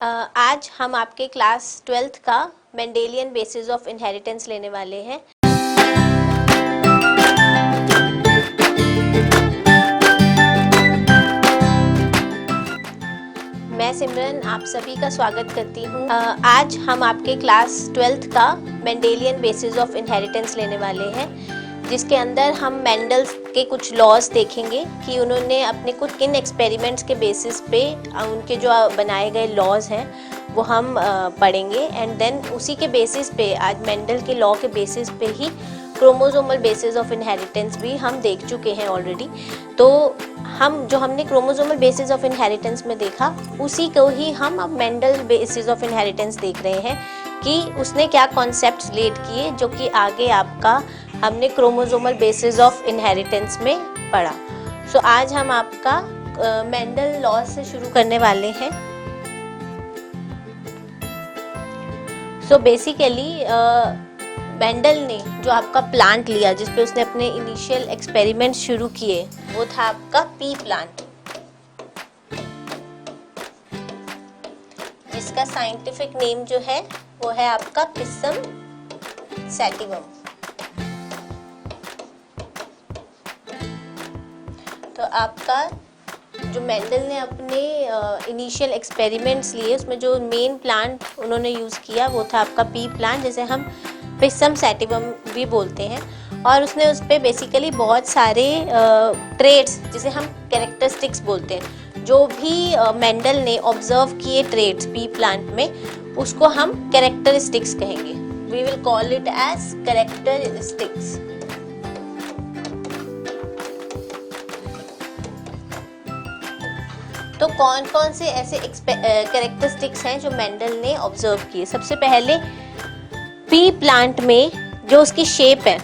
आज हम आपके क्लास 12th का मेंडेलियन बेसिस ऑफ इनहेरिटेंस लेने वाले हैं। मैं सिमरन आप सभी का स्वागत करती हूँ। आज हम आपके क्लास 12th का मेंडेलियन बेसिस ऑफ इनहेरिटेंस लेने वाले हैं, जिसके अंदर हम मेंडल्स के कुछ लॉज देखेंगे कि उन्होंने अपने कुछ किन एक्सपेरिमेंट्स के बेसिस पे उनके जो बनाए गए लॉज हैं वो हम पढ़ेंगे। एंड देन उसी के बेसिस पे आज मेंडल के लॉ के बेसिस पे ही क्रोमोसोमल बेसिस ऑफ इनहेरिटेंस भी हम देख चुके हैं ऑलरेडी। तो हमने क्रोमोसोमल बेसिस ऑफ इनहेरिटेंस में देखा, उसी को ही हम अब मेंडल बेसिस ऑफ इनहेरिटेंस देख रहे हैं कि उसने क्या कॉन्सेप्ट्स लेड किए जो कि आगे आपका हमने क्रोमोसोमल बेसिस ऑफ इनहेरिटेंस में पढ़ा। सो आज हम आपका मेंडल लॉ से शुरू करने वाले हैं। सो बेसिकली मेंडल ने जो आपका प्लांट लिया जिस पे उसने अपने इनिशियल एक्सपेरिमेंट शुरू किए वो था आपका पी प्लांट, जिसका साइंटिफिक नेम जो है वो है आपका पिसम सैटिवम। तो आपका जो मेंडल ने अपने इनिशियल एक्सपेरिमेंट्स लिए उसमें जो मेन प्लांट उन्होंने यूज़ किया वो था आपका पी प्लांट, जिसे हम पिसम सैटिवम भी बोलते हैं। और उसने उस पर बेसिकली बहुत सारे ट्रेड्स जिसे हम कैरेक्टरिस्टिक्स बोलते हैं, जो भी मेंडल ने ऑब्जर्व किए ट्रेड्स पी प्लांट में उसको हम कैरेक्टरिस्टिक्स कहेंगे। We will call it as characteristics. तो कौन कौन से ऐसे कैरेक्टरिस्टिक्स हैं जो मेंडल ने ऑब्जर्व किए। सबसे पहले पी प्लांट में जो उसकी शेप है,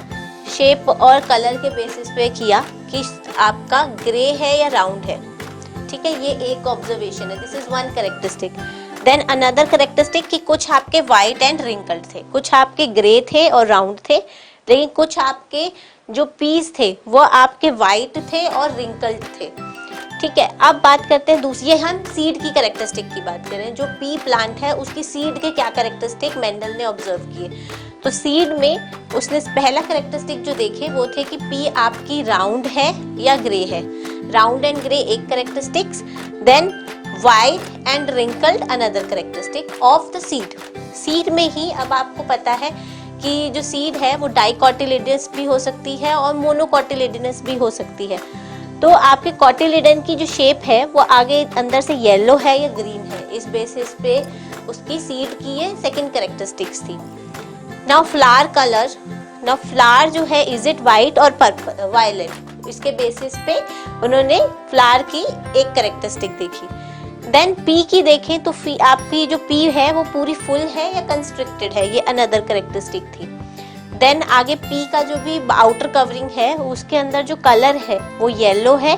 शेप और कलर के बेसिस पे किया कि आपका ग्रे है या राउंड है। ठीक है, ये एक ऑब्जर्वेशन है। This is one characteristic. Then another characteristic कि कुछ आपके वाइट एंड रिंकल्ड थे, कुछ आपके ग्रे थे और राउंड थे, लेकिन कुछ आपके जो पीस थे वो आपके वाइट थे और रिंकल्ड थे। ठीक है, अब बात करते हैं दूसरी, हम सीड की कैरेक्टरिस्टिक की बात करें। जो पी प्लांट है उसकी सीड के क्या कैरेक्टरिस्टिक मेंडल ने ऑब्जर्व किए। तो सीड में उसने पहला कैरेक्टरिस्टिक जो देखे वो थे कि पी आपकी राउंड है या ग्रे है। राउंड एंड ग्रे एक characteristics, then white and wrinkled another characteristic of the seed. Seed में ही अब आपको पता है कि जो सीड है वो डाइकोटिलेडनस भी हो सकती है और मोनोकोटिलेडनस भी हो सकती है। तो आपके कोटिलेडन की जो शेप है वो आगे अंदर से येलो है या ग्रीन है, इस बेसिस पे उसकी सीड की ये सेकंड कैरेक्टरिस्टिक्स थी। Now flower colour, now flower जो है इज इट वाइट और पर्पल वायलेट, इसके बेसिस पे उन्होंने फ्लावर की एक कैरेक्टरिस्टिक देखी। देन पी की देखें तो आपकी जो पी है वो पूरी फुल है या कंस्ट्रिक्टेड है, ये अनदर कैरेक्टरिस्टिक थी। देन आगे पी का जो भी आउटर कवरिंग है उसके अंदर जो कलर है वो येलो है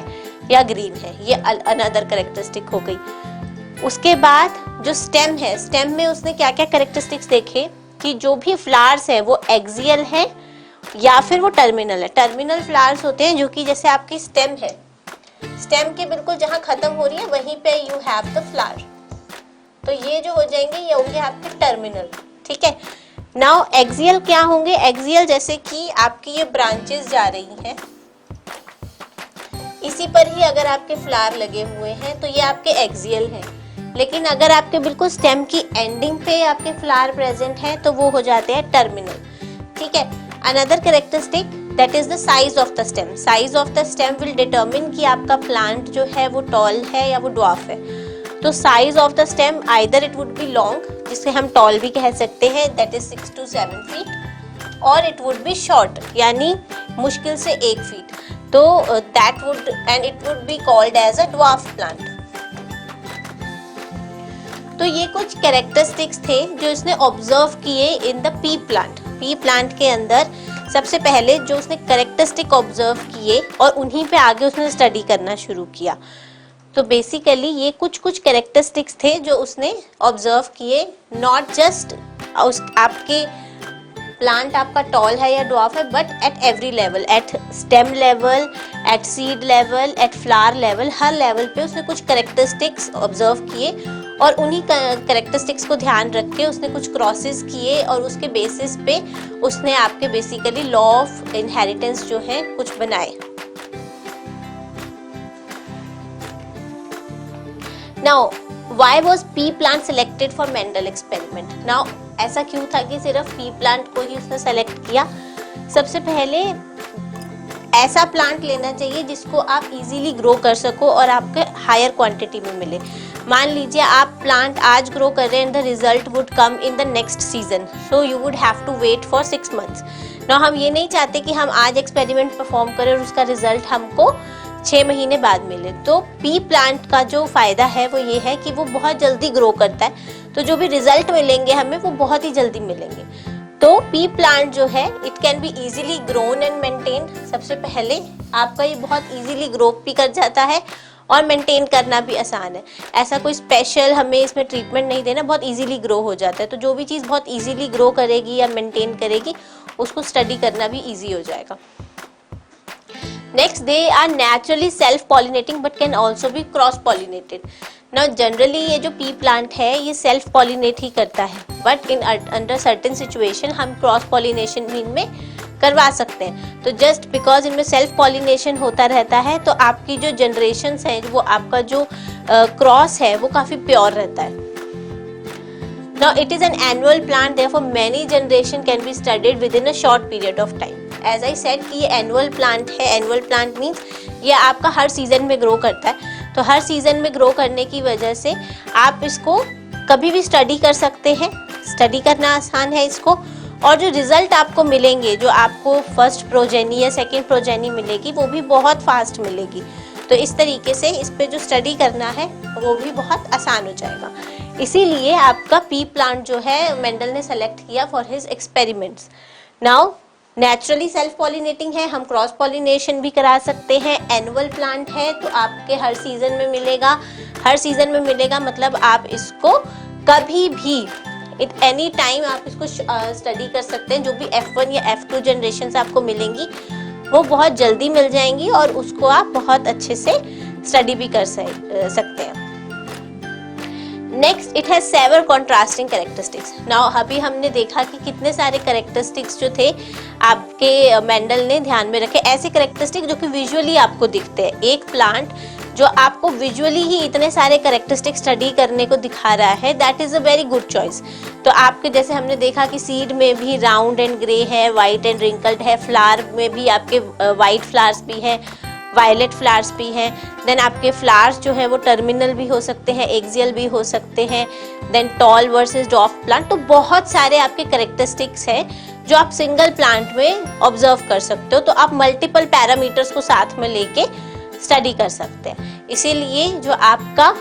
या ग्रीन है, ये अनदर कैरेक्टरिस्टिक हो गई। उसके बाद जो स्टेम है, स्टेम में उसने क्या क्या कैरेक्टरिस्टिक्स देखे कि जो भी फ्लावर्स है वो एक्सियल है या फिर वो टर्मिनल है। टर्मिनल फ्लावर्स होते हैं जो कि जैसे आपकी स्टेम है, स्टेम के बिल्कुल जहाँ खत्म हो रही है वहीं पे यू हैव द फ्लावर, तो ये जो हो जाएंगे ये होंगे आपके टर्मिनल। ठीक है, नाउ एक्सियल क्या होंगे। एक्सियल जैसे कि आपकी ये ब्रांचेस जा रही हैं, इसी पर ही अगर आपके फ्लावर लगे हुए हैं तो ये आपके एक्सियल हैं। लेकिन अगर आपके बिल्कुल स्टेम की एंडिंग पे आपके फ्लावर प्रेजेंट है तो वो हो जाते हैं टर्मिनल। ठीक है, another characteristic that is the size of the stem. Size of the stem will determine कि आपका प्लांट जो है वो टॉल है या वो ड्वार्फ है। तो size of the stem either it would be long, जिसे हम टॉल भी कह सकते हैं, दैट इज 6 to 7 फीट, और इट वुड बी शॉर्ट यानी मुश्किल से 1 फीट। तो that would and it would be called as a dwarf plant. तो ये कुछ कैरेक्टरिस्टिक्स थे जो इसने ऑब्जर्व किए in the pea plant. Pea plant के अंदर सबसे पहले जो उसने कैरेक्टरिस्टिक ऑब्जर्व किए और उन्हीं पे आगे उसने स्टडी करना शुरू किया। तो बेसिकली ये कुछ कैरेक्टरिस्टिक्स थे जो उसने ऑब्जर्व किए, नॉट जस्ट आपके प्लांट आपका टॉल है या ड्वार्फ है, but at every level, at stem level, at seed level, at flower level, हर लेवल पे उसने कुछ कैरेक्टरिस्टिक्स ऑब्जर्व किए और उन्हीं कैरेक्टरिस्टिक्स को ध्यान रख के उसने कुछ क्रॉसेस किए और उसके बेसिस पे उसने आपके बेसिकली लॉ ऑफ इनहेरिटेंस जो है कुछ बनाए। Now why was P plant selected for Mendel experiment? Now ऐसा क्यों था कि सिर्फ पी प्लांट को ही उसने सेलेक्ट किया? सबसे पहले ऐसा प्लांट लेना चाहिए जिसको आप इजीली ग्रो कर सको और आपके हायर क्वांटिटी में मिले। मान लीजिए आप प्लांट आज ग्रो कर रहे हैं and the result would come in the next season, so you would have to wait for 6 months। ना हम ये नहीं चाहते कि हम आज एक्सपेरिमेंट परफॉर्म करें और उसका रिजल्ट हमको 6 महीने बाद मिले। तो पी प्लांट का जो फायदा है वो ये है कि वो बहुत जल्दी ग्रो करता है, तो जो भी रिजल्ट मिलेंगे हमें वो बहुत ही जल्दी मिलेंगे। तो पी प्लांट जो है it can be easily grown and maintain. सबसे पहले आपका ये बहुत इजीली ग्रो भी कर जाता है और मेंटेन करना भी आसान है। ऐसा कोई स्पेशल हमें इसमें ट्रीटमेंट नहीं देना, बहुत इजीली ग्रो हो जाता है। तो जो भी चीज़ बहुत इजीली ग्रो करेगी या मेंटेन करेगी उसको स्टडी करना भी इजी हो जाएगा। Next, they are naturally self pollinating but can also be cross pollinated. ना जनरली ये जो पी प्लांट है ये सेल्फ पॉलिनेट ही करता है, but in under certain situation हम क्रॉस पॉलिनेशन भी इनमें करवा सकते हैं। तो जस्ट बिकॉज इनमें सेल्फ पॉलिनेशन होता रहता है तो आपकी जो जनरेशन्स हैं वो आपका जो क्रॉस है वो काफ़ी प्योर रहता है। Now it is an annual plant, therefore many generation can be studied within a short period of time. As I said कि ये annual plant है। annual plant means ये आपका हर सीजन में ग्रो करता है, तो हर सीजन में ग्रो करने की वजह से आप इसको कभी भी स्टडी कर सकते हैं। स्टडी करना आसान है इसको, और जो रिजल्ट आपको मिलेंगे, जो आपको फर्स्ट प्रोजेनी या सेकेंड प्रोजेनी मिलेगी वो भी बहुत फास्ट मिलेगी। तो इस तरीके से इस पे जो स्टडी करना है वो भी बहुत आसान हो जाएगा। इसीलिए आपका पी प्लांट जो है मेंडल ने सेलेक्ट किया for his experiments. Now naturally self pollinating है, हम क्रॉस पॉलिनेशन भी करा सकते हैं। एनुअल प्लांट है तो आपके हर सीजन में मिलेगा। हर सीजन में मिलेगा मतलब आप इसको कभी भी एट एनी टाइम आप इसको स्टडी कर सकते हैं। जो भी F1 या F2 जनरेशन आपको मिलेंगी वो बहुत जल्दी मिल जाएंगी और उसको आप बहुत अच्छे से स्टडी भी कर सकते हैं। Next, it has several contrasting characteristics. Now अभी हमने देखा कि कितने सारे कैरेक्टरिस्टिक्स जो थे आपके मेंडल ने ध्यान में रखे, ऐसे कैरेक्टरिस्टिक्स जो कि विजुअली आपको दिखते हैं। एक प्लांट जो आपको विजुअली ही इतने सारे कैरेक्टरिस्टिक्स स्टडी करने को दिखा रहा है, that is a very good choice. तो आपके जैसे हमने देखा कि सीड में भी राउंड एंड ग्रे है, वाइट एंड रिंकल्ड है, फ्लावर में भी आपके वाइट फ्लावर्स भी हैं, वायलेट फ्लावर्स भी हैं। देन आपके फ्लावर्स जो है वो टर्मिनल भी हो सकते हैं, एक्सियल भी हो सकते हैं। Then tall versus dwarf plant. तो बहुत सारे आपके कैरेक्टरिस्टिक्स हैं जो आप सिंगल प्लांट में ऑब्जर्व कर सकते हो। तो आप मल्टीपल पैरामीटर्स को साथ में लेके स्टडी कर सकते हैं। इसीलिए जो आपका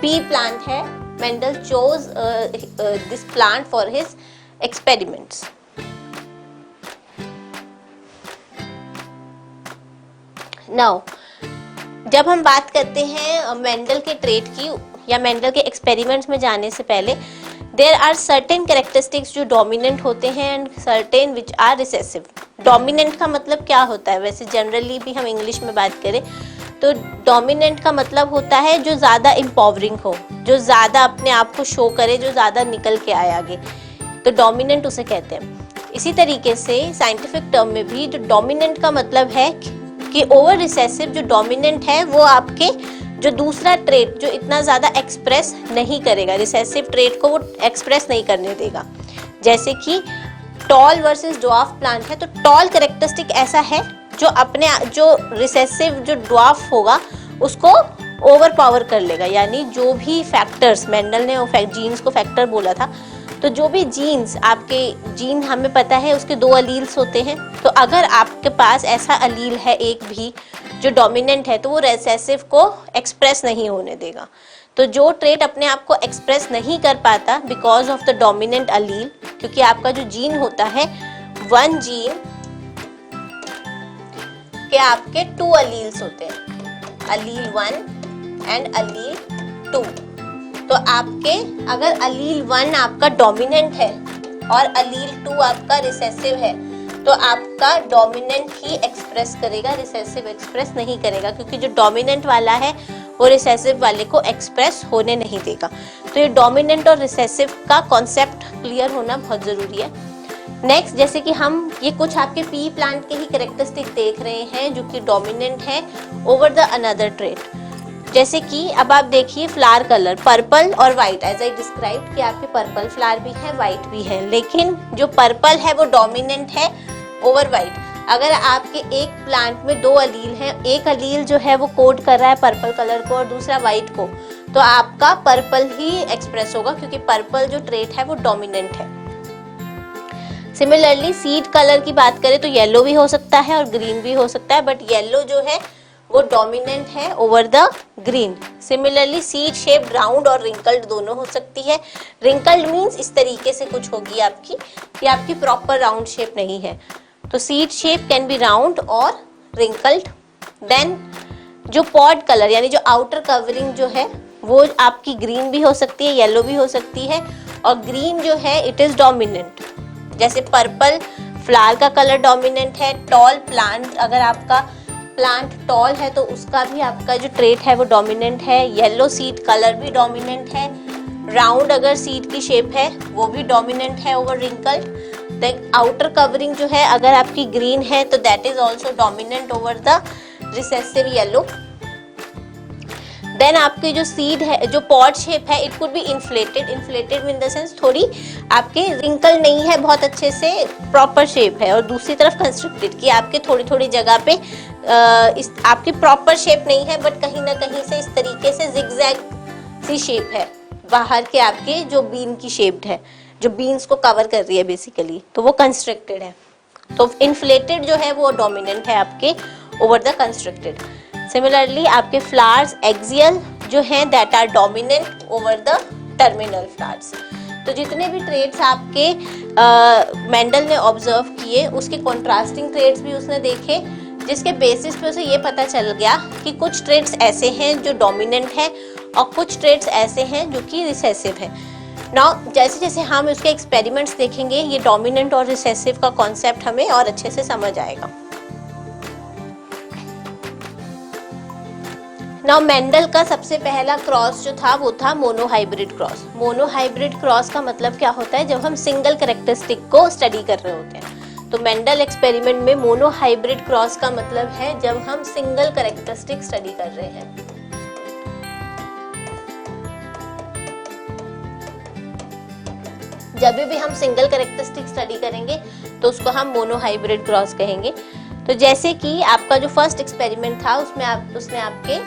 पी प्लांट है, Mendel chose this plant for his experiments. Now जब हम बात करते हैं मेंडल के ट्रेट की या मेंडल के एक्सपेरिमेंट्स में जाने से पहले, देयर आर सर्टेन कैरेक्टरिस्टिक्स जो डोमिनेंट होते हैं and certain which are recessive. Dominant का मतलब क्या होता है? वैसे जनरली भी हम इंग्लिश में बात करें तो डोमिनेंट का मतलब होता है जो ज़्यादा एम्पावरिंग हो, जो ज़्यादा अपने आप को शो करे, जो ज़्यादा निकल के आए आगे, तो डोमिनेंट उसे कहते हैं। इसी तरीके से साइंटिफिक टर्म में भी जो डोमिनेंट का मतलब है कि ओवर रिसेसिव जो डोमिनेंट है वो आपके जो दूसरा ट्रेट जो इतना ज़्यादा एक्सप्रेस नहीं करेगा, रिसेसिव ट्रेट को वो एक्सप्रेस नहीं करने देगा। जैसे कि टॉल वर्सेस ड्वार्फ प्लांट है, तो टॉल कैरेक्टरिस्टिक ऐसा है जो रिसेसिव जो ड्वार्फ होगा उसको ओवर पावर कर लेगा। यानी जो भी फैक्टर्स, मेंडल ने जीन्स को फैक्टर बोला था, तो जो भी जीन्स आपके जीन हमें पता है उसके 2 अलील्स होते हैं। तो अगर आपके पास ऐसा अलील है एक भी जो डोमिनेंट है तो वो रिसेसिव को एक्सप्रेस नहीं होने देगा। तो जो ट्रेट अपने आप को एक्सप्रेस नहीं कर पाता बिकॉज ऑफ द डोमिनेंट अलील, क्योंकि आपका जो जीन होता है 1 जीन के आपके 2 अलील्स होते हैं, अलील 1 एंड अलील 2। तो आपके अगर अलील 1 आपका डोमिनेंट है और अलील 2 आपका रिसेसिव है तो आपका डोमिनेंट ही एक्सप्रेस करेगा, रिसेसिव एक्सप्रेस नहीं करेगा, क्योंकि जो डोमिनेंट वाला है वो रिसेसिव वाले को एक्सप्रेस होने नहीं देगा। तो ये डोमिनेंट और रिसेसिव का कॉन्सेप्ट क्लियर होना बहुत ज़रूरी है। नेक्स्ट, जैसे कि हम ये कुछ आपके पी प्लांट के ही कैरेक्टरिस्टिक देख रहे हैं जो कि डोमिनेंट है ओवर द अनदर ट्रेट। जैसे कि अब आप देखिए फ्लावर कलर पर्पल और वाइट, एज आई डिस्क्राइब कि आपके पर्पल फ्लावर भी है, वाइट भी है, लेकिन जो पर्पल है वो डोमिनेंट है ओवर वाइट। अगर आपके एक प्लांट में दो अलील हैं, एक अलील जो है वो कोड कर रहा है पर्पल कलर को और दूसरा वाइट को, तो आपका पर्पल ही एक्सप्रेस होगा क्योंकि पर्पल जो ट्रेट है वो डोमिनेंट है। सिमिलरली सीड कलर की बात करें तो येलो भी हो सकता है और ग्रीन भी हो सकता है, बट येलो जो है वो डोमिनेंट है over the green. Similarly seed shape round और रिंकल्ड दोनों हो सकती है। रिंकल्ड मीन्स इस तरीके से कुछ होगी आपकी, कि आपकी प्रॉपर राउंड शेप नहीं है। तो seed shape can be round और रिंकल्ड। देन जो पॉड कलर यानी जो आउटर कवरिंग जो है वो आपकी ग्रीन भी हो सकती है, येलो भी हो सकती है, और ग्रीन जो है इट इज डोमिनेंट। जैसे पर्पल फ्लावर का कलर डोमिनेंट है। टॉल प्लांट, अगर आपका प्लांट टॉल है तो उसका भी आपका जो ट्रेट है वो डोमिनेंट है। येलो सीड कलर भी डोमिनेंट है। राउंड अगर सीड की शेप है वो भी डोमिनेंट है over wrinkled. Then outer covering जो है अगर आपकी ग्रीन है तो that is also dominant over the recessive yellow. Then आपकी जो सीड है, जो पॉड शेप है, it could be inflated. Inflated in the sense थोड़ी आपके रिंकल नहीं है, बहुत अच्छे से प्रॉपर शेप है, और दूसरी तरफ कंस्ट्रक्टेड कि आपके थोड़ी थोड़ी जगह पे इस आपकी प्रॉपर शेप नहीं है, बट कहीं ना कहीं से इस तरीके से जिगजैग सी शेप है बाहर के आपके जो बीन की शेप्ड है, जो बीन्स को कवर कर रही है बेसिकली, तो वो कंस्ट्रक्टेड है। तो इन्फ्लेटेड जो है वो डोमिनेंट है आपके ओवर द कंस्ट्रक्टेड। सिमिलरली आपके फ्लावर्स एक्सियल जो हैं that are dominant over the terminal flowers. तो जितने भी ट्रेड्स आपके मेंडल ने ऑब्जर्व किए उसके कॉन्ट्रास्टिंग ट्रेड्स भी उसने देखे, जिसके बेसिस पे उसे ये पता चल गया कि कुछ ट्रेड्स ऐसे हैं जो डोमिनेंट हैं और कुछ ट्रेड्स ऐसे हैं जो कि रिसेसिव हैं। नाउ जैसे जैसे हम उसके एक्सपेरिमेंट्स देखेंगे ये डोमिनेंट और रिसेसिव का कॉन्सेप्ट हमें और अच्छे से समझ आएगा। नाउ मेंडल का सबसे पहला क्रॉस जो था वो था मोनोहाइब्रिड क्रॉस। मोनोहाइब्रिड क्रॉस का मतलब क्या होता है, जब हम सिंगल कैरेक्टरिस्टिक को स्टडी कर रहे होते हैं। तो मेंडल एक्सपेरिमेंट में मोनोहाइब्रिड क्रॉस का मतलब है जब हम सिंगल कैरेक्टरिस्टिक स्टडी कर रहे हैं। जब भी हम सिंगल कैरेक्टरिस्टिक स्टडी करेंगे तो उसको हम मोनोहाइब्रिड क्रॉस कहेंगे। तो जैसे कि आपका जो फर्स्ट एक्सपेरिमेंट था उसमें उसने आपके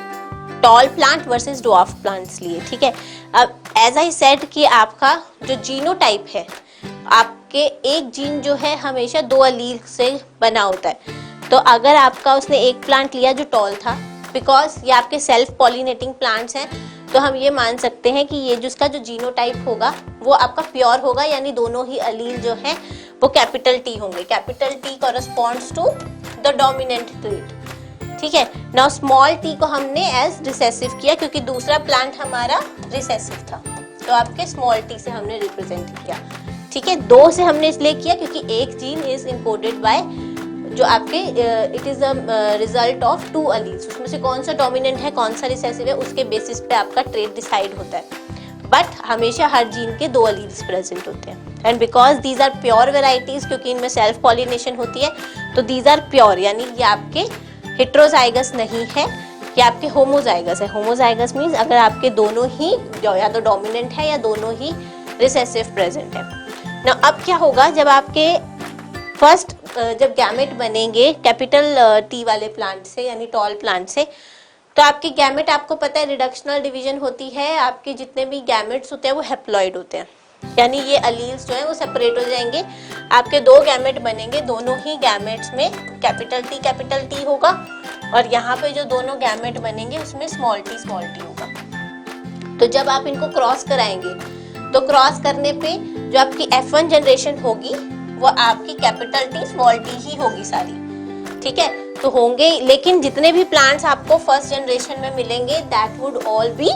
tall plant versus dwarf plants लिए, ठीक है। अब एज आई सेड कि आपका जो जीनोटाइप है, आपके एक जीन जो है हमेशा दो अलील से बना होता है। तो अगर आपका उसने एक प्लांट लिया जो टॉल था, बिकॉज ये आपके सेल्फ पॉलिनेटिंग प्लांट्स हैं, तो हम ये मान सकते हैं कि ये जिसका जो जीनोटाइप होगा वो आपका प्योर होगा, यानी दोनों ही अलील जो है वो कैपिटल टी होंगे। Capital T corresponds to the dominant trait, ठीक है। नाउ स्मॉल टी को हमने एज रिसेसिव किया क्योंकि दूसरा प्लांट हमारा रिसेसिव था, तो आपके स्मॉल टी से हमने रिप्रेजेंट किया, ठीक है। दो से हमने इसलिए किया क्योंकि एक जीन इज इनकोडेड बाय जो आपके it is a result of to alleles, उसमें से कौन सा डोमिनेंट है कौन सा रिसेसिव है उसके बेसिस पे आपका ट्रेट डिसाइड होता है। बट हमेशा हर जीन के दो अलील्स प्रेजेंट होते हैं, and because these are pure varieties, क्योंकि इनमें सेल्फ पॉलिनेशन होती है, तो दीज आर प्योर, यानी ये आपके हेट्रोजाइगस नहीं है, ये आपके होमोजाइगस है। होमोजाइगस मीन्स अगर आपके दोनों ही या तो डोमिनेंट है या दोनों ही रिसेसिव प्रेजेंट है। ना अब क्या होगा जब आपके फर्स्ट जब गैमेट बनेंगे कैपिटल टी वाले प्लांट से यानी टॉल प्लांट से, तो आपके गैमेट आपको पता है रिडक्शनल डिवीजन होती है, आपके जितने भी गैमेट्स होते हैं वो हैप्लॉइड होते हैं, यानी ये अलील्स जो है वो सेपरेट हो जाएंगे। आपके दो गैमेट बनेंगे, दोनों ही गैमेट्स में कैपिटल टी होगा, और यहाँ पे जो दोनों गैमेट बनेंगे उसमें स्मॉल टी होगा। तो जब आप इनको क्रॉस कराएंगे तो क्रॉस करने पे जो आपकी F1 जनरेशन होगी वो आपकी कैपिटल टी स्मॉल टी ही होगी सारी, ठीक है। तो होंगे, लेकिन जितने भी प्लांट्स आपको फर्स्ट जनरेशन में मिलेंगे that would all B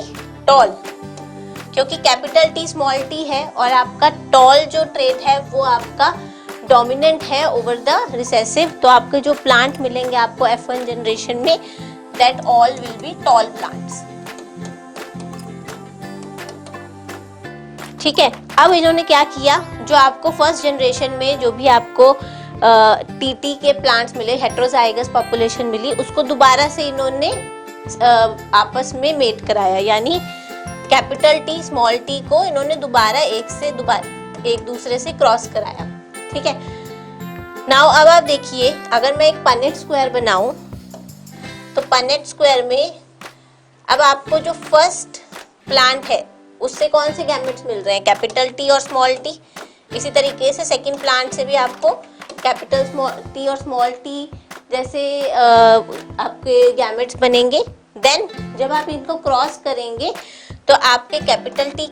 toll, क्योंकि कैपिटल टी स्मॉल टी है और आपका टॉल जो ट्रेट है वो आपका डोमिनेंट है ओवर द रिसेसिव। तो आपके जो प्लांट मिलेंगे आपको F1 जनरेशन में that all will be tall plants, ठीक है। अब इन्होंने क्या किया, जो आपको फर्स्ट जनरेशन में जो भी आपको टीटी के प्लांट्स मिले, हेट्रोजाइगस पॉपुलेशन मिली, उसको दोबारा से इन्होंने आपस में मेट कराया, यानी कैपिटल टी स्मॉल टी को इन्होंने दोबारा एक दूसरे से क्रॉस कराया। ठीक है। नाउ अब आप देखिए, अगर मैं एक पनेट स्क्वायर बनाऊं तो पनेट स्क्वायर में अब आपको जो फर्स्ट प्लांट है उससे कौन से गैमेट्स मिल रहे हैं, कैपिटल टी और स्मॉल टी। इसी तरीके से सेकंड प्लांट से भी आपको कैपिटल टी और स्मॉल टी जैसे आपके गैमेट्स बनेंगे। देन जब आप इनको क्रॉस करेंगे तो आपके capital T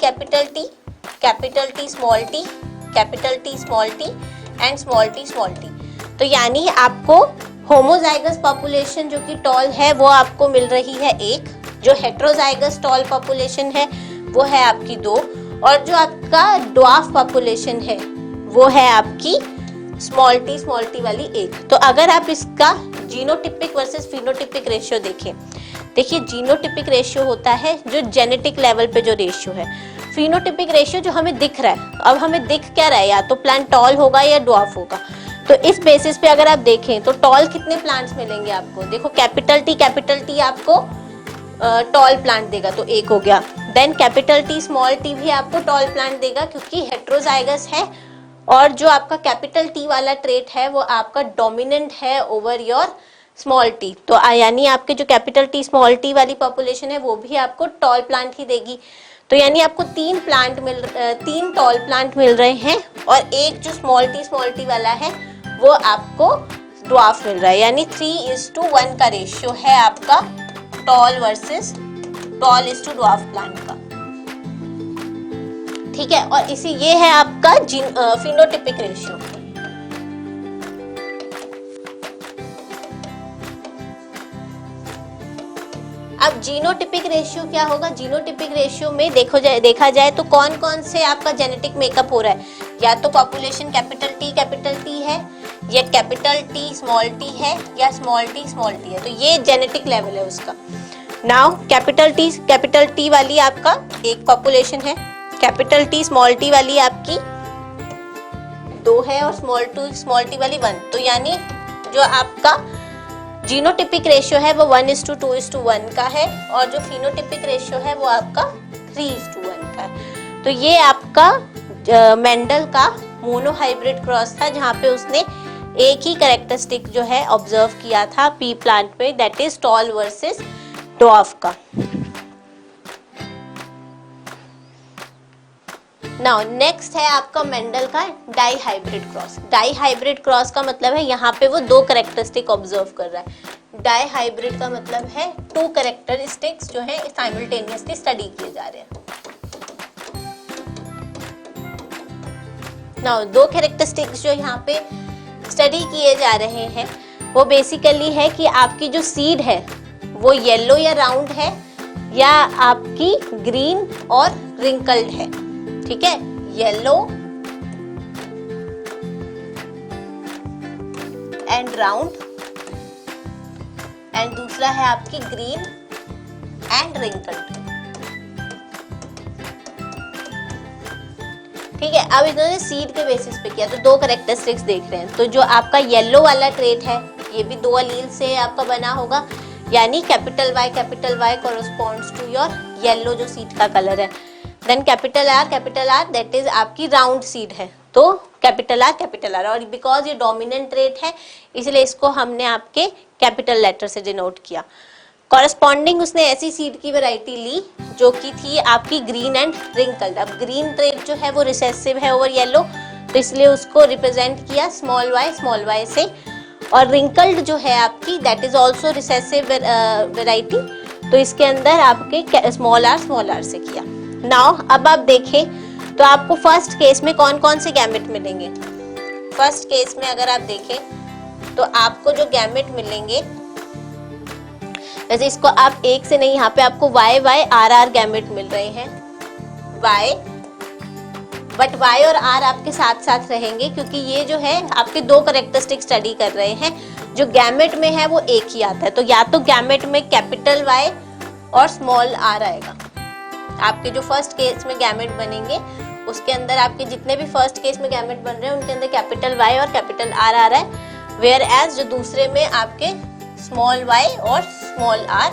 small T, capital T small T and small T. तो यानी आपको होमोजाइगस पॉपुलेशन जो कि टॉल है वो आपको मिल रही है एक, जो हेट्रोजाइगस टॉल पॉपुलेशन है वो है आपकी 2, और जो आपका ड्वार्फ पॉपुलेशन है वो है आपकी स्मॉल टी वाली 1। तो अगर आप इसका जीनोटिपिक वर्सेस फिनोटिपिक रेशियो देखें, देखिए जीनोटिपिक रेशियो होता है जो जेनेटिक लेवल पे जो रेशियो है, फिनोटिपिक रेशियो जो हमें दिख रहा है। अब हमें दिख क्या रहा है, या तो प्लांट टॉल होगा या ड्वार्फ होगा। तो इस बेसिस पे अगर आप देखें तो टॉल कितने प्लांट्स मिलेंगे आपको, देखो कैपिटल टी आपको टॉल प्लांट देगा तो 1 हो गया। Then capital T small T भी आपको टॉल प्लांट देगा क्योंकि हेट्रोजाइगस है, और जो आपका कैपिटल टी वाला ट्रेट है वो आपका डोमिनेंट है ओवर योर स्मॉल टी। तो यानी आपके जो कैपिटल टी स्मॉल टी वाली पॉपुलेशन है वो भी आपको टॉल प्लांट ही देगी। तो यानी आपको 3 टॉल प्लांट मिल रहे हैं, और एक जो स्मॉल टी वाला है वो आपको ड्वार्फ मिल रहा है, यानी 3:1 का रेशियो है आपका tall is to dwarf plant का। ठीक है। और ये है आपका फिनोटिपिक रेशियो। अब जीनोटिपिक रेशियो क्या होगा, जीनोटिपिक रेशियो में देखा जाए तो कौन कौन से आपका जेनेटिक मेकअप हो रहा है, या तो पॉपुलेशन कैपिटल टी है, या कैपिटल टी स्मॉल टी है, या स्मॉल टी है। तो ये जेनेटिक लेवल है उसका। नाउ कैपिटल टी वाली आपका एक पॉपुलेशन है, कैपिटल टी स्मॉल टी वाली आपकी 2 है, और स्मॉल टी वाली 1। तो यानी जो आपका जीनोटिपिक रेशियो है वो 1:2:1 का है, और जो फिनोटिपिक रेशियो है वो आपका 3:1 का है। तो ये आपका मेंडल का मोनोहाइब्रिड क्रॉस था, जहाँ पे उसने एक ही कैरेक्टरिस्टिक जो है ऑब्जर्व किया था पी प्लांट पे, that is tall versus dwarf का। नाउ नेक्स्ट है आपका मेंडल का डाईहाइब्रिड क्रॉस। डाईहाइब्रिड क्रॉस का मतलब है यहाँ पे वो 2 कैरेक्टरिस्टिक ऑब्जर्व कर रहा है। डाईहाइब्रिड का मतलब है 2 कैरेक्टरिस्टिक्स जो है साइमल्टेनियसली स्टडी किए जा रहे हैं। नाउ 2 कैरेक्टरिस्टिक्स जो यहाँ पे स्टडी किए जा रहे हैं वो बेसिकली है कि आपकी जो सीड है वो येलो या राउंड है, या आपकी ग्रीन और रिंकल्ड है। ठीक है, येलो एंड राउंड, एंड दूसरा है आपकी ग्रीन एंड रिंकल्ड। ठीक है। अब इन्होंने सीड के बेसिस पे किया, तो 2 कैरेक्टरिस्टिक्स देख रहे हैं। तो जो आपका येलो वाला ट्रेट है ये भी 2 अलील से आपका बना होगा, यानी capital Y corresponds to your yellow जो सीड का कलर है। Then capital R that is आपकी राउंड सीड है, तो कैपिटल आर, और बिकॉज ये डोमिनेंट ट्रेट है इसलिए इसको हमने आपके कैपिटल लेटर से डिनोट किया। कॉरेस्पॉन्डिंग उसने ऐसी सीड की वैरायटी ली जो कि थी आपकी ग्रीन एंड रिंकल्ड। अब ग्रीन ट्रेट जो है वो रिसेसिव है ओवर येलो, तो इसलिए उसको रिप्रेजेंट किया स्मॉल वाई से, और रिंकल्ड जो है आपकी that is also recessive variety, तो इसके अंदर आपके स्मॉल आर से किया। नाउ अब आप देखें तो आपको फर्स्ट केस में कौन कौन से गैमेट मिलेंगे। फर्स्ट केस में अगर आप देखें तो आपको जो गैमेट मिलेंगे, वैसे इसको आप एक से नहीं, यहाँ पे आपको YYRR गैमेट मिल रहे हैं, बट Y और R आपके साथ साथ रहेंगे क्योंकि ये जो है आपके 2 कैरेक्टरिस्टिक स्टडी कर रहे हैं। जो गैमेट में है वो एक ही आता है, तो या तो गैमेट में कैपिटल Y और स्मॉल r आएगा। आपके जो फर्स्ट केस में गैमेट बनेंगे उसके अंदर आपके जितने भी फर्स्ट केस में गैमेट बन रहे हैं उनके अंदर कैपिटल Y और कैपिटल R आ रहा है, वेयर एज जो दूसरे में आपके स्मॉल y और स्मॉल r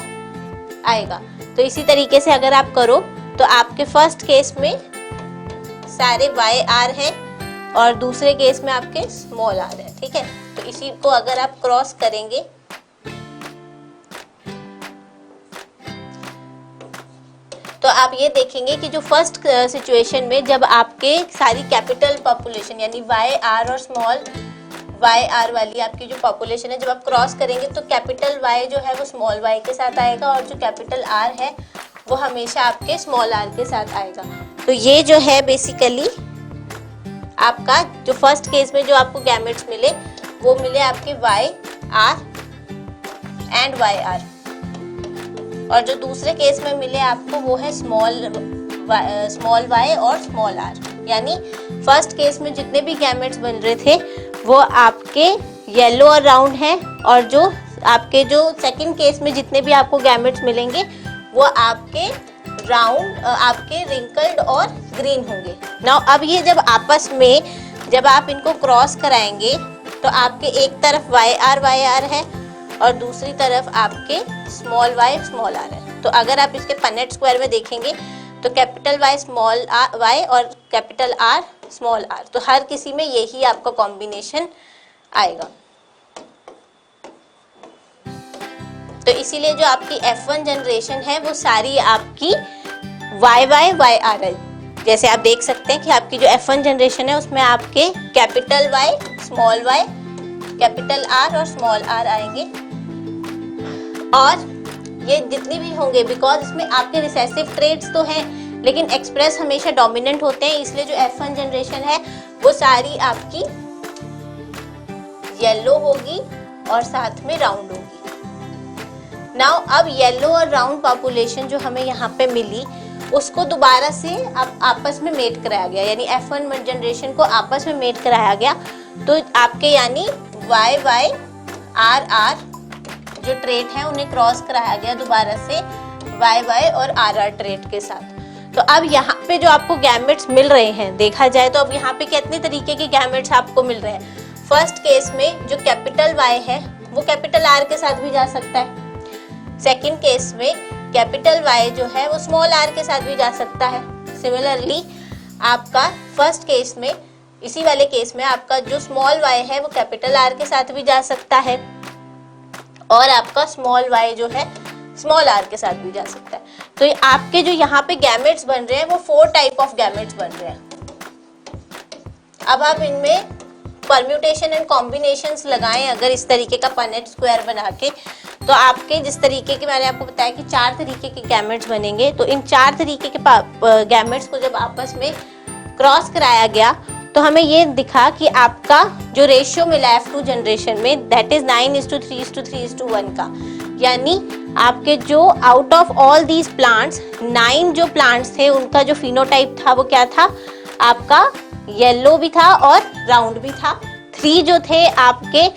आएगा। तो इसी तरीके से अगर आप करो तो आपके फर्स्ट केस में सारे y r है और दूसरे केस में आपके स्मॉल r है, ठीक है। तो इसी को अगर आप क्रॉस करेंगे तो आप ये देखेंगे कि जो फर्स्ट सिचुएशन में जब आपके सारी कैपिटल पॉपुलेशन यानी वाई आर और स्मॉल वाई आर वाली आपकी जो पॉपुलेशन है, जब आप क्रॉस करेंगे तो कैपिटल वाई जो है वो स्मॉल वाई के साथ आएगा और जो कैपिटल आर है वो हमेशा आपके स्मॉल आर के साथ आएगा। तो ये जो है बेसिकली आपका जो फर्स्ट केस में जो आपको गैमेट्स मिले वो मिले आपके Y R and Y R, और जो दूसरे केस में मिले आपको वो है स्मॉल वाई और स्मॉल आर। यानी फर्स्ट केस में जितने भी गैमेट्स बन रहे थे वो आपके येलो और राउंड हैं, और जो आपके जो सेकंड केस में जितने भी आपको गैमेट्स मिलेंगे वो आपके राउंड आपके रिंकल्ड और ग्रीन होंगे। नाउ अब ये जब आपस में जब आप इनको क्रॉस कराएंगे तो आपके एक तरफ वाई आर है और दूसरी तरफ आपके स्मॉल वाई स्मॉल आर है। तो अगर आप इसके पनेट स्क्वायर में देखेंगे तो कैपिटल वाई स्मॉल वाई और कैपिटल आर स्मॉल आर, तो हर किसी में यही आपका कॉम्बिनेशन आएगा। तो इसीलिए जो आपकी F1 जनरेशन है वो सारी आपकी वाई आर है। जैसे आप देख सकते हैं कि आपकी जो F1 जनरेशन है उसमें आपके capital Y small Y capital R और स्मॉल आर आएंगे, और ये जितनी भी होंगे बिकॉज इसमें आपके रिसेसिव ट्रेट्स तो हैं लेकिन एक्सप्रेस हमेशा डोमिनेंट होते हैं, इसलिए जो F1 जनरेशन है वो सारी आपकी येलो होगी और साथ में राउंड होगी। नाउ अब येलो और राउंड पॉपुलेशन जो हमें यहाँ पे मिली उसको दोबारा से अब आपस में मेट कराया गया, यानी F1 जनरेशन को आपस में मेट कराया गया। तो आपके यानी वाई आर जो ट्रेट है उन्हें क्रॉस कराया गया दोबारा से वाई और आर ट्रेट के साथ। तो अब यहाँ पे जो आपको गैमेट्स मिल रहे हैं देखा जाए तो अब यहाँ पे कितने तरीके के गैमेट्स आपको मिल रहे हैं। फर्स्ट केस में जो कैपिटल वाई है वो कैपिटल आर के साथ भी जा सकता है। सेकंड केस में कैपिटल वाई जो है वो स्मॉल आर के साथ भी जा सकता है। सिमिलरली आपका फर्स्ट केस में इसी वाले केस में आपका जो स्मॉल वाई है वो कैपिटल आर के साथ भी जा सकता है, और आपका स्मॉल वाई जो है स्मॉल आर के साथ भी जा सकता है। तो ये आपके जो यहाँ पे गैमेट्स बन रहे हैं वो 4 टाइप ऑफ गैमेट्स बन रहे हैं। अब आप इनमें परम्यूटेशन एंड कॉम्बिनेशंस लगाएं अगर इस तरीके का पनेट स्क्वायर बना के, तो आपके जिस तरीके के मैंने आपको बताया कि 4 तरीके के गैमेट्स बनेंगे, तो इन 4 तरीके के गैमेट्स को जब आपस में क्रॉस कराया गया तो हमें ये दिखा कि आपका जो रेशियो मिला F2 जनरेशन में दैट इज 9:3:3:1 का, यानी आपके जो out of all these plants 9 जो प्लांट्स थे उनका जो फिनोटाइप था वो क्या था, आपका येलो भी था और राउंड भी था। 3 जो थे आपके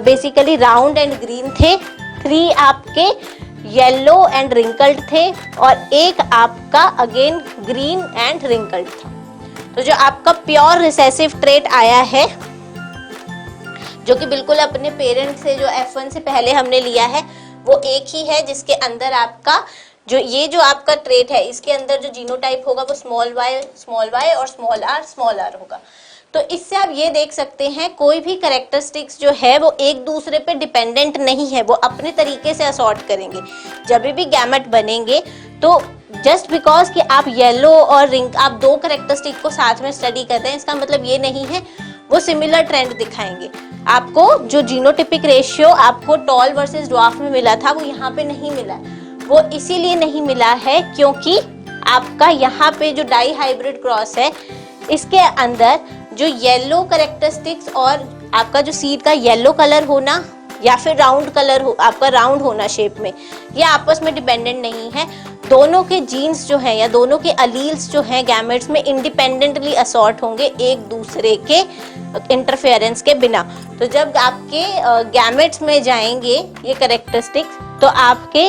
बेसिकली राउंड एंड ग्रीन थे, 3 आपके येलो एंड रिंकल्ड थे, और एक आपका अगेन ग्रीन एंड रिंकल्ड था। तो जो आपका प्योर रिसेसिव ट्रेट आया है जो कि बिल्कुल अपने पेरेंट से जो F1 से पहले हमने लिया है वो एक ही है, जिसके अंदर आपका जो ये जो आपका ट्रेट है इसके अंदर जो जीनोटाइप होगा वो स्मॉल वाई और स्मॉल आर होगा। तो इससे आप ये देख सकते हैं कोई भी कैरेक्टरिस्टिक्स जो है वो एक दूसरे पे डिपेंडेंट नहीं है, वो अपने तरीके से असॉर्ट करेंगे। जब भी गैमेट बनेंगे तो जस्ट बिकॉज कि आप येलो और रिंक आप 2 कैरेक्टरिस्टिक को साथ में स्टडी कर रहे हैं इसका मतलब ये नहीं है वो सिमिलर ट्रेंड दिखाएंगे। आपको जो जीनोटिपिक रेशियो आपको टॉल वर्सेस ड्वार्फ में मिला था वो यहाँ पे नहीं मिला है। वो इसीलिए नहीं मिला है क्योंकि आपका यहाँ पे जो डाई हाइब्रिड क्रॉस है इसके अंदर जो येलो कैरेक्टरिस्टिक्स और आपका जो सीड का येलो कलर होना या फिर राउंड कलर हो आपका राउंड होना शेप में, ये आपस में डिपेंडेंट नहीं है। दोनों के जीन्स जो है या दोनों के अलील्स जो हैं गैमेट्स में इंडिपेंडेंटली असॉर्ट होंगे एक दूसरे के इंटरफेरेंस के बिना। तो जब आपके गैमेट्स में जाएंगे ये कैरेक्टरिस्टिक्स तो आपके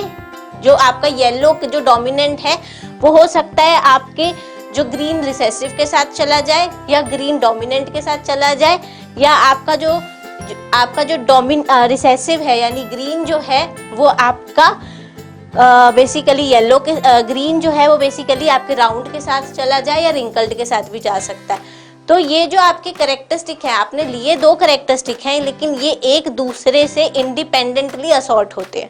जो आपका येलो जो डोमिनेंट है वो हो सकता है आपके जो ग्रीन रिसेसिव के साथ चला जाए या ग्रीन डोमिनेंट के साथ चला जाए, या आपका जो रिसेसिव है यानी ग्रीन जो है वो आपका बेसिकली येलो के ग्रीन जो है वो बेसिकली आपके राउंड के साथ चला जाए या रिंकल्ड के साथ भी जा सकता है। तो ये जो आपके कैरेक्टरिस्टिक है, आपने लिए 2 कैरेक्टरिस्टिक हैं, लेकिन ये एक दूसरे से इंडिपेंडेंटली असॉर्ट होते हैं।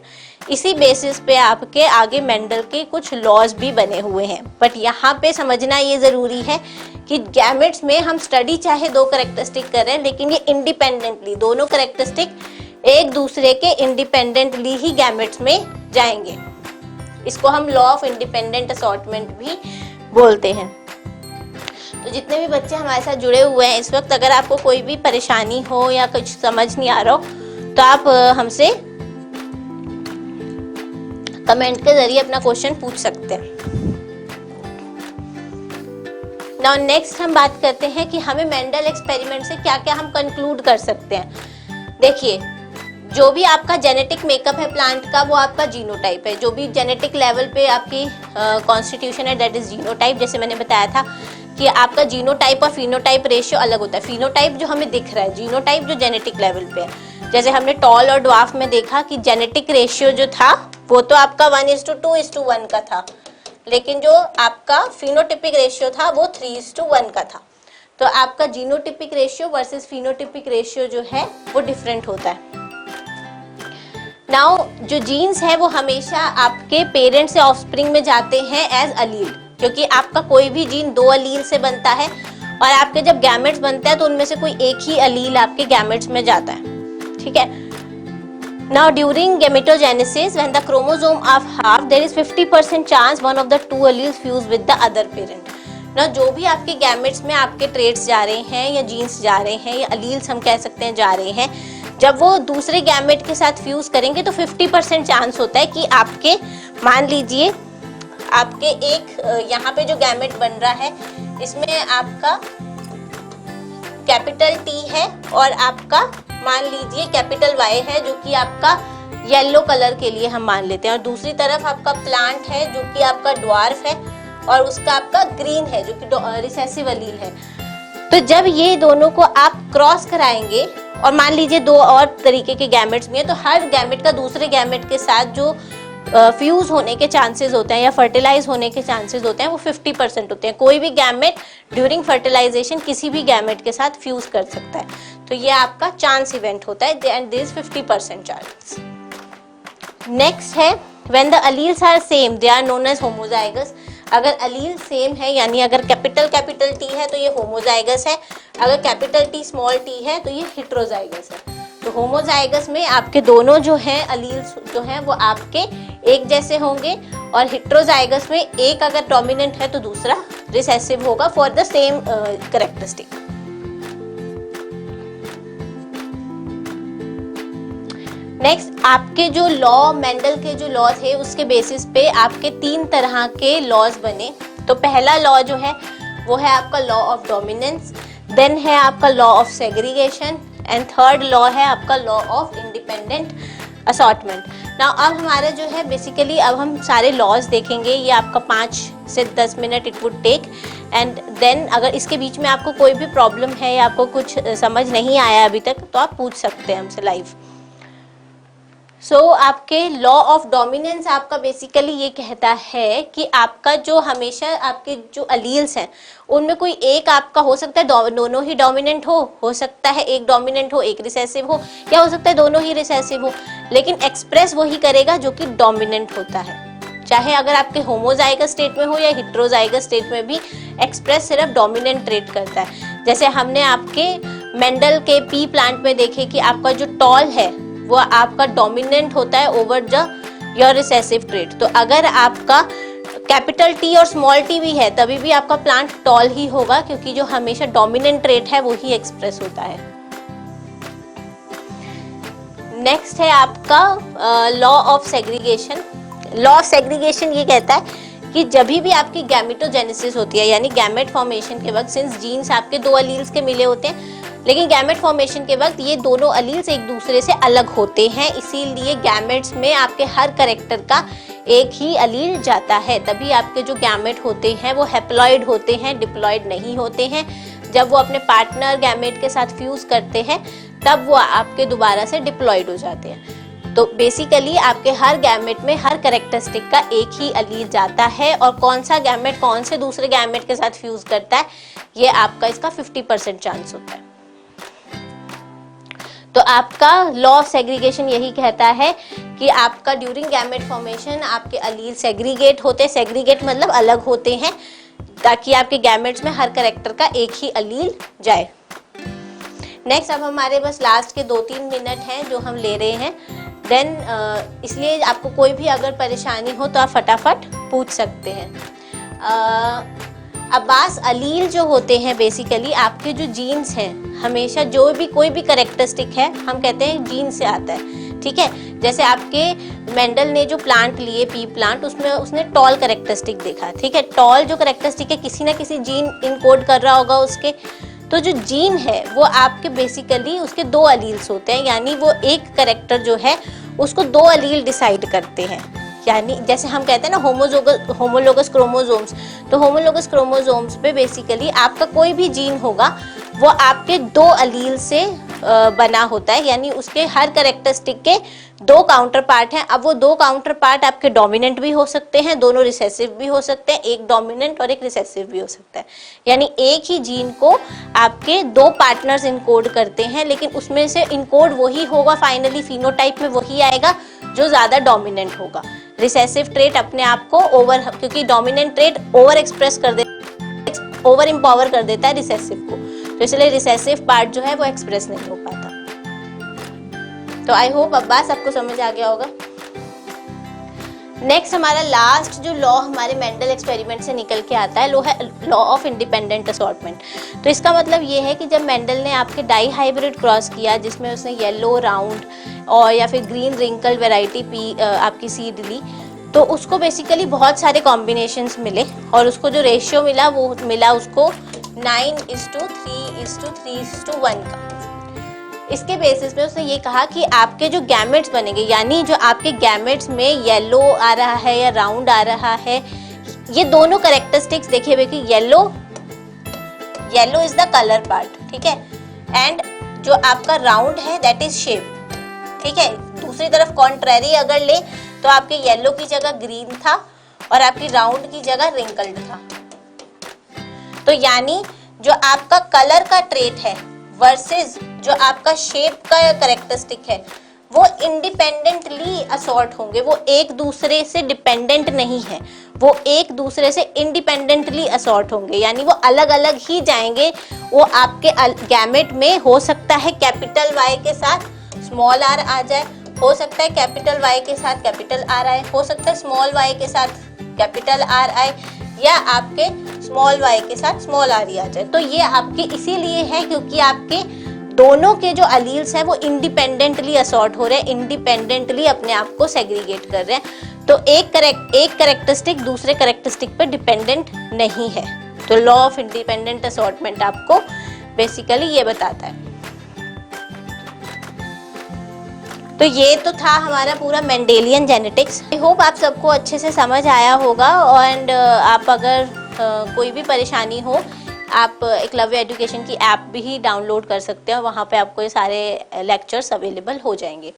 इसी बेसिस पे आपके आगे मेंडल के कुछ लॉज भी बने हुए हैं। बट यहाँ पे समझना ये ज़रूरी है कि गैमेट्स में हम स्टडी चाहे 2 कैरेक्टरिस्टिक कर रहे हैं, लेकिन ये इंडिपेंडेंटली दोनों कैरेक्टरिस्टिक एक दूसरे के इंडिपेंडेंटली ही गैमेट्स में जाएंगे। इसको हम लॉ ऑफ इंडिपेंडेंट असॉर्टमेंट भी बोलते हैं। तो जितने भी बच्चे हमारे साथ जुड़े हुए हैं इस वक्त, अगर आपको कोई भी परेशानी हो या कुछ समझ नहीं आ रहा हो तो आप हमसे कमेंट के जरिए अपना क्वेश्चन पूछ सकते हैं। नाउ नेक्स्ट हम बात करते हैं कि हमें मेंडल एक्सपेरिमेंट से क्या क्या हम कंक्लूड कर सकते हैं। देखिए, जो भी आपका जेनेटिक मेकअप है प्लांट का वो आपका जीनोटाइप है। जो भी जेनेटिक लेवल पे आपकी कॉन्स्टिट्यूशन है दैट इज जीनोटाइप। जैसे मैंने बताया था कि आपका जीनोटाइप और फिनोटाइप रेशियो अलग होता है। फिनोटाइप जो हमें दिख रहा है, जीनोटाइप जो जेनेटिक लेवल पे है। जैसे हमने टॉल और ड्वार्फ में देखा कि जेनेटिक रेशियो जो था वो तो आपका 1:2:1 का था, लेकिन जो आपका फिनोटिपिक रेशियो था वो 3:1 का था। तो आपका genotypic ratio versus phenotypic ratio जो है वो डिफरेंट होता है। नाउ जो जीन्स है वो हमेशा आपके पेरेंट्स से ऑफस्प्रिंग में जाते हैं एज अलील, क्योंकि आपका कोई भी जीन 2 अलील से बनता है और आपके जब गैमेट्स बनते हैं तो उनमें से कोई एक ही अलील आपके गैमेट्स में जाता है। ठीक है। Now during gametogenesis, when the chromosome are half, there is 50% chance one of the 2 alleles fuse with the other parent. Now जो भी आपके गैमेट्स में आपके ट्रेट्स जा रहे हैं या जीन्स जा रहे हैं या अलील्स हम कह सकते हैं जा रहे हैं, जब वो दूसरे गैमेट के साथ फ्यूज करेंगे तो 50% चांस होता है कि आपके, मान लीजिए आपके एक यहाँ पे जो गैमेट बन रहा है इसमें आपका कैपिटल T है और आपका मान लीजिए कैपिटल Y है जो कि आपका येलो कलर के लिए हम मान लेते हैं, और दूसरी तरफ आपका प्लांट है जो कि आपका ड्वार्फ है और उसका आपका ग्रीन है जो कि रिसेसिव अलील है। तो जब ये दोनों को आप क्रॉस कराएंगे और मान लीजिए 2 और तरीके के गैमेट्स भी हैं, तो हर गैमेट का दूसरे गैमेट के साथ जो फ्यूज होने के चांसेस होते हैं या फर्टिलाइज होने के चांसेस होते हैं वो 50% होते हैं। कोई भी गैमेट ड्यूरिंग फर्टिलाइजेशन किसी भी गैमेट के साथ फ्यूज कर सकता है, तो ये आपका चांस इवेंट होता है and there is 50% chance. Next है when the alleles are same they are known as homozygous. अगर अलील सेम है यानी अगर कैपिटल T है तो ये होमोजाइगस है, अगर कैपिटल T स्मॉल t है तो ये हेटेरोजाइगस है। तो होमोजाइगस में आपके दोनों जो हैं अलील्स जो हैं वो आपके एक जैसे होंगे, और हेटेरोजाइगस में एक अगर डोमिनेंट है तो दूसरा रिसेसिव होगा for the same characteristic. Next आपके जो लॉ, मेंडल के जो लॉ थे उसके बेसिस पे आपके 3 तरह के लॉज बने। तो पहला लॉ जो है वो है आपका लॉ ऑफ डोमिनेंस, देन है आपका law of segregation and third law है आपका law of independent assortment. Now अब हमारा जो है बेसिकली अब हम सारे लॉज देखेंगे, ये आपका 5 से 10 minute it would take, and then अगर इसके बीच में आपको कोई भी प्रॉब्लम है या आपको कुछ समझ नहीं आया अभी तक तो आप पूछ सकते हैं हमसे लाइव। आपके लॉ ऑफ डोमिनेंस आपका बेसिकली ये कहता है कि आपका जो हमेशा आपके जो अलील्स हैं उनमें कोई एक आपका हो सकता है दोनों ही डोमिनेंट हो सकता है एक डोमिनेंट हो एक रिसेसिव हो, या हो सकता है दोनों ही रिसेसिव हो, लेकिन एक्सप्रेस वही करेगा जो कि डोमिनेंट होता है। चाहे अगर आपके होमोजाइगस स्टेट में हो या हेटेरोजाइगस स्टेट में भी एक्सप्रेस सिर्फ डोमिनेंट ट्रेट करता है। जैसे हमने आपके मेंडल के पी प्लांट में देखे कि आपका जो टॉल है वो आपका डोमिनेंट होता है over the your recessive trait. तो अगर आपका कैपिटल T और स्मॉल t भी है तभी भी आपका प्लांट टॉल ही होगा, क्योंकि जो हमेशा डोमिनेंट ट्रेट है वो ही एक्सप्रेस होता है। नेक्स्ट है आपका law of segregation. Law of segregation ये कहता है कि जब भी आपकी गैमेटोजेनेसिस होती है यानी गैमेट फॉर्मेशन के वक्त, सिंस जीन्स आपके 2 अलील्स के मिले होते हैं लेकिन गैमेट फॉर्मेशन के वक्त ये दोनों अलील्स एक दूसरे से अलग होते हैं, इसीलिए गैमेट्स में आपके हर कैरेक्टर का एक ही अलील जाता है। तभी आपके जो गैमेट होते हैं वो हैप्लॉइड होते हैं, डिप्लॉइड नहीं होते हैं। जब वो अपने पार्टनर गैमेट के साथ फ्यूज करते हैं तब वो आपके दोबारा से डिप्लॉइड हो जाते हैं। तो बेसिकली आपके हर गैमेट में हर कैरेक्टरिस्टिक का एक ही अलील जाता है, और कौन सा गैमेट कौन से दूसरे गैमेट के साथ फ्यूज करता है ये आपका इसका 50% चांस होता है। तो आपका लॉ ऑफ सेग्रीगेशन यही कहता है कि आपका ड्यूरिंग गैमेट फॉर्मेशन आपके अलील सेग्रीगेट होते हैं, सेग्रीगेट मतलब अलग होते हैं, ताकि आपके गैमेट्स में हर कैरेक्टर का एक ही अलील जाए। नेक्स्ट अब हमारे बस लास्ट के 2-3 मिनट हैं जो हम ले रहे हैं, देन इसलिए आपको कोई भी अगर परेशानी हो तो आप फटाफट पूछ सकते हैं। अब्बास अलील जो होते हैं बेसिकली आपके जो जीन्स हैं, हमेशा जो भी कोई भी कैरेक्टरिस्टिक है हम कहते हैं जीन से आता है, ठीक है। जैसे आपके मेंडल ने जो प्लांट लिए पी प्लांट, उसमें उसने टॉल कैरेक्टरिस्टिक देखा, ठीक है। टॉल जो कैरेक्टरिस्टिक है किसी ना किसी जीन इनकोड कर रहा होगा उसके, तो जो जीन है वो आपके बेसिकली उसके 2 अलील्स होते हैं, यानी वो एक कैरेक्टर जो है उसको 2 अलील डिसाइड करते हैं। यानी जैसे हम कहते हैं ना होमोलोगस क्रोमोसोम्स, तो होमोलोगस क्रोमोसोम्स पे बेसिकली आपका कोई भी जीन होगा वो आपके 2 अलील से बना होता है, यानी उसके हर कैरेक्टरिस्टिक के 2 काउंटर पार्ट हैं। अब वो 2 काउंटर पार्ट आपके डोमिनेंट भी हो सकते हैं, दोनों रिसेसिव भी हो सकते हैं, एक डोमिनेंट और एक रिसेसिव भी हो सकता है। यानी एक ही जीन को आपके 2 पार्टनर्स इनकोड करते हैं, लेकिन उसमें से इनकोड वही होगा, फाइनली फिनोटाइप में वही आएगा जो ज़्यादा डोमिनेंट होगा। रिसेसिव ट्रेट अपने आप को क्योंकि डोमिनेंट ट्रेट ओवर एम्पावर कर देता है रिसेसिव को, तो इसलिए रिसेसिव पार्ट जो है वो एक्सप्रेस नहीं हो पाता। तो आई होप अब्बास आपको समझ आ गया होगा। नेक्स्ट हमारा लास्ट जो लॉ हमारे मेंडल एक्सपेरिमेंट से निकल के आता है वो है लॉ ऑफ इंडिपेंडेंट असॉर्टमेंट। तो इसका मतलब ये है कि जब मेंडल ने आपके डाई हाइब्रिड क्रॉस किया, जिसमें उसने येलो राउंड और या फिर ग्रीन रिंकल वैरायटी पी आपकी सीड ली, तो उसको बेसिकली बहुत सारे कॉम्बिनेशंस मिले और उसको जो रेशियो मिला वो मिला उसको 9:3:3:1 का। इसके बेसिस पे उसने ये कहा कि आपके जो गैमेट्स बनेंगे, यानी जो आपके गैमेट्स में येलो आ रहा है या राउंड आ रहा है, ये दोनों कैरेक्टरिस्टिक्स देखिए कि yellow is the colour part, ठीक है, एंड जो आपका राउंड है दैट इज शेप, ठीक है। दूसरी तरफ कॉन्ट्रेरी अगर ले तो आपके येलो की जगह ग्रीन था और आपकी राउंड की जगह रिंकल्ड था। तो यानी जो आपका कलर का ट्रेट है वर्सेस जो आपका शेप का कैरेक्टरिस्टिक है वो इंडिपेंडेंटली असॉर्ट होंगे, वो एक दूसरे से डिपेंडेंट नहीं है, वो एक दूसरे से इंडिपेंडेंटली असॉर्ट होंगे, यानी वो अलग अलग ही जाएंगे। वो आपके गैमेट में हो सकता है कैपिटल वाई के साथ स्मॉल आर आ जाए, हो सकता है कैपिटल वाई के साथ कैपिटल आर आए, हो सकता है स्मॉल वाई के साथ कैपिटल आर आए, या आपके स्मॉल वाई के साथ स्मॉल आर ही आ जाए। तो ये आपके इसीलिए है क्योंकि आपके दोनों के जो अलील्स हैं वो इंडिपेंडेंटली असॉर्ट हो रहे हैं, इंडिपेंडेंटली अपने आप को सेग्रीगेट कर रहे हैं। तो एक कैरेक्टरिस्टिक दूसरे कैरेक्टरिस्टिक पर डिपेंडेंट नहीं है। तो लॉ ऑफ इंडिपेंडेंट असॉर्टमेंट आपको बेसिकली ये बताता है। तो ये तो था हमारा पूरा मेंडेलियन जेनेटिक्स। आई होप आप सबको अच्छे से समझ आया होगा, एंड आप अगर कोई भी परेशानी हो आप एकलव्य एजुकेशन की ऐप भी डाउनलोड कर सकते हैं, वहाँ पे आपको ये सारे लेक्चर्स अवेलेबल हो जाएंगे।